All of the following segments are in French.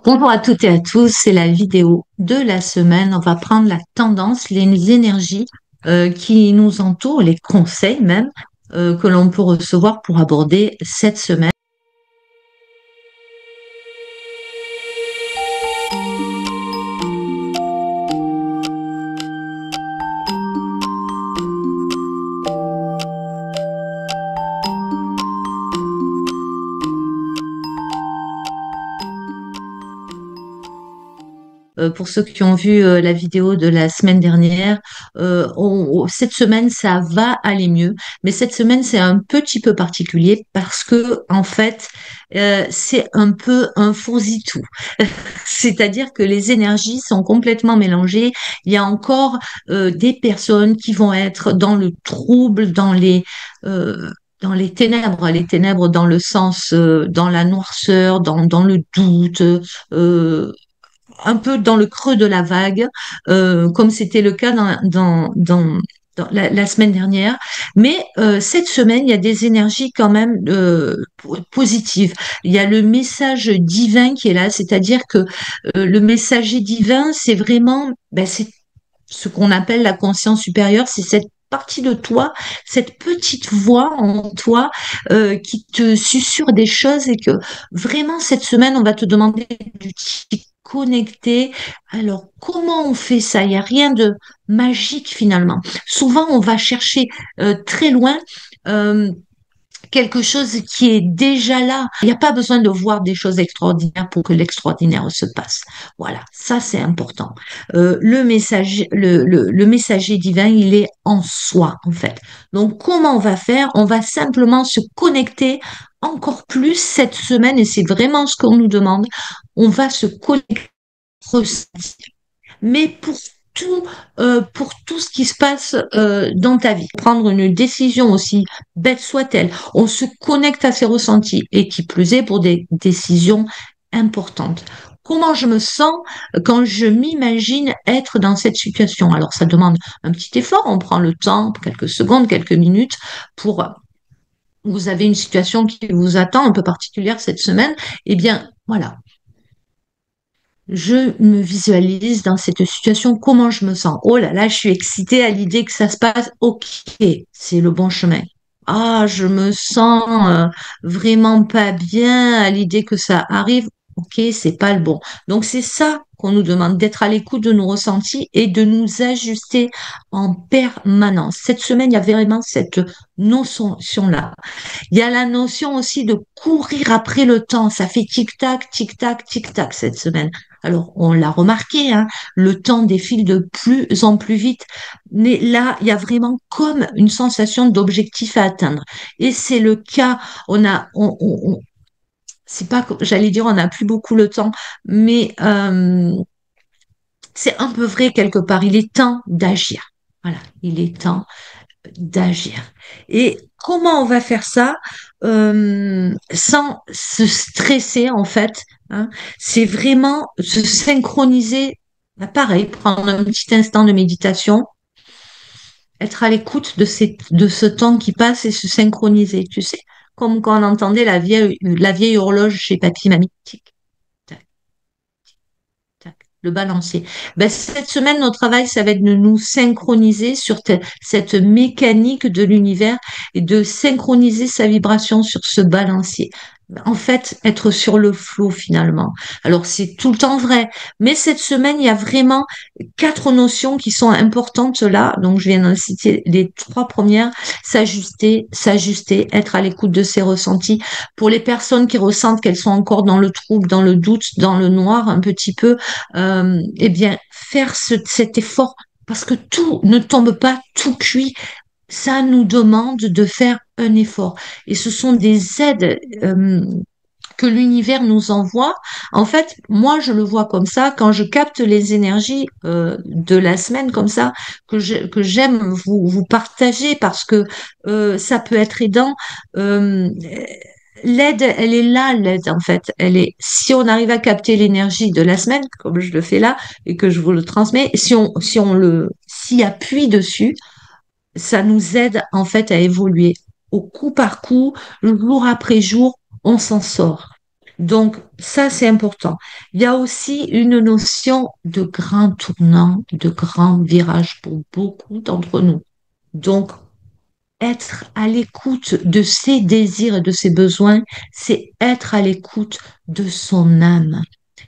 Bonjour à toutes et à tous, c'est la vidéo de la semaine. On va prendre la tendance, les énergies qui nous entourent, les conseils même que l'on peut recevoir pour aborder cette semaine. Pour ceux qui ont vu la vidéo de la semaine dernière, cette semaine, ça va aller mieux. Mais cette semaine, c'est un petit peu particulier parce que, en fait, c'est un peu un fourre-tout. C'est-à-dire que les énergies sont complètement mélangées. Il y a encore des personnes qui vont être dans le trouble, dans les ténèbres dans le sens, dans la noirceur, dans le doute, un peu dans le creux de la vague, comme c'était le cas dans la semaine dernière. Mais cette semaine, il y a des énergies quand même positives. Il y a le message divin qui est là, c'est-à-dire que le messager divin, c'est vraiment, c'est ce qu'on appelle la conscience supérieure, c'est cette partie de toi, cette petite voix en toi qui te susurre des choses et que vraiment cette semaine, on va te demander de t'y connecter. Alors, comment on fait ça? Il n'y a rien de magique finalement. Souvent, on va chercher très loin. euh, Quelque chose qui est déjà là. Il n'y a pas besoin de voir des choses extraordinaires pour que l'extraordinaire se passe. Voilà, ça c'est important. Le messager divin, il est en soi en fait. Donc comment on va faire? On va simplement se connecter encore plus cette semaine et c'est vraiment ce qu'on nous demande. On va se connecter, ressentir mais pour tout ce qui se passe dans ta vie. Prendre une décision aussi bête soit-elle, on se connecte à ses ressentis et qui plus est pour des décisions importantes. Comment je me sens quand je m'imagine être dans cette situation? Alors ça demande un petit effort, on prend le temps, quelques secondes, quelques minutes pour vous avez une situation qui vous attend un peu particulière cette semaine, eh bien voilà, je me visualise dans cette situation, comment je me sens. Oh là là, je suis excitée à l'idée que ça se passe. Ok, c'est le bon chemin. Ah, je me sens vraiment pas bien à l'idée que ça arrive. Ok, c'est pas le bon. Donc c'est ça qu'on nous demande, d'être à l'écoute de nos ressentis et de nous ajuster en permanence. Cette semaine, il y a vraiment cette notion-là. Il y a la notion aussi de courir après le temps. Ça fait tic-tac, tic-tac, tic-tac cette semaine. Alors, on l'a remarqué, hein, le temps défile de plus en plus vite. Mais là, il y a vraiment comme une sensation d'objectif à atteindre. Et c'est le cas. C'est pas, j'allais dire, on n'a plus beaucoup le temps, mais c'est un peu vrai quelque part. Il est temps d'agir. Voilà, il est temps d'agir. Et comment on va faire ça sans se stresser en fait, hein, c'est vraiment se synchroniser. Bah, pareil, prendre un petit instant de méditation, être à l'écoute de ce temps qui passe et se synchroniser. Tu sais, comme quand on entendait la vieille horloge chez Papy Mamie. Tic, tac, tac, le balancier. Ben, cette semaine, notre travail, ça va être de nous synchroniser sur cette mécanique de l'univers et de synchroniser sa vibration sur ce balancier. En fait, être sur le flot finalement. Alors, c'est tout le temps vrai, mais cette semaine, il y a vraiment quatre notions qui sont importantes là. Donc, je viens d'en citer les trois premières. S'ajuster, être à l'écoute de ses ressentis. Pour les personnes qui ressentent qu'elles sont encore dans le trouble, dans le doute, dans le noir un petit peu, eh bien, faire cet effort, parce que tout ne tombe pas tout cuit. Ça nous demande de faire un effort. Et ce sont des aides que l'univers nous envoie. En fait, moi, je le vois comme ça, quand je capte les énergies de la semaine comme ça, que j'aime vous partager parce que ça peut être aidant. Euh, L'aide, elle est là, l'aide, en fait. Elle est, si on arrive à capter l'énergie de la semaine, comme je le fais là, et que je vous le transmets, si on s'y appuie dessus, ça nous aide, en fait, à évoluer. Au coup par coup, jour après jour, on s'en sort. Donc, ça, c'est important. Il y a aussi une notion de grand tournant, de grand virage pour beaucoup d'entre nous. Donc, être à l'écoute de ses désirs et de ses besoins, c'est être à l'écoute de son âme.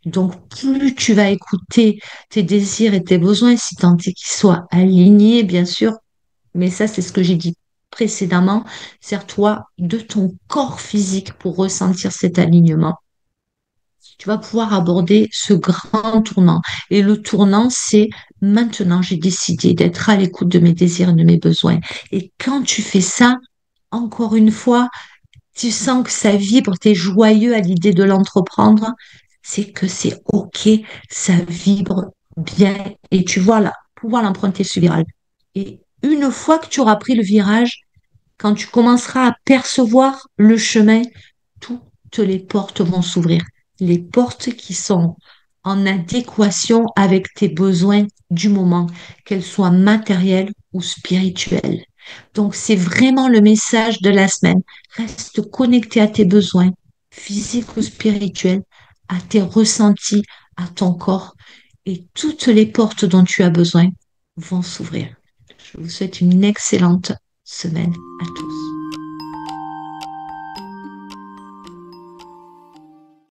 Donc, plus tu vas écouter tes désirs et tes besoins, si tant est qu'ils soient alignés, bien sûr, mais ça, c'est ce que j'ai dit précédemment, sers-toi de ton corps physique pour ressentir cet alignement. Tu vas pouvoir aborder ce grand tournant. Et le tournant, c'est maintenant, j'ai décidé d'être à l'écoute de mes désirs et de mes besoins. Et quand tu fais ça, encore une fois, tu sens que ça vibre, tu es joyeux à l'idée de l'entreprendre, c'est que c'est OK, ça vibre bien et tu vas là, pouvoir l'emprunter ce virage. Et une fois que tu auras pris le virage, quand tu commenceras à percevoir le chemin, toutes les portes vont s'ouvrir. Les portes qui sont en adéquation avec tes besoins du moment, qu'elles soient matérielles ou spirituelles. Donc, c'est vraiment le message de la semaine. Reste connecté à tes besoins physiques ou spirituels, à tes ressentis, à ton corps, et toutes les portes dont tu as besoin vont s'ouvrir. Je vous souhaite une excellente semaine à tous.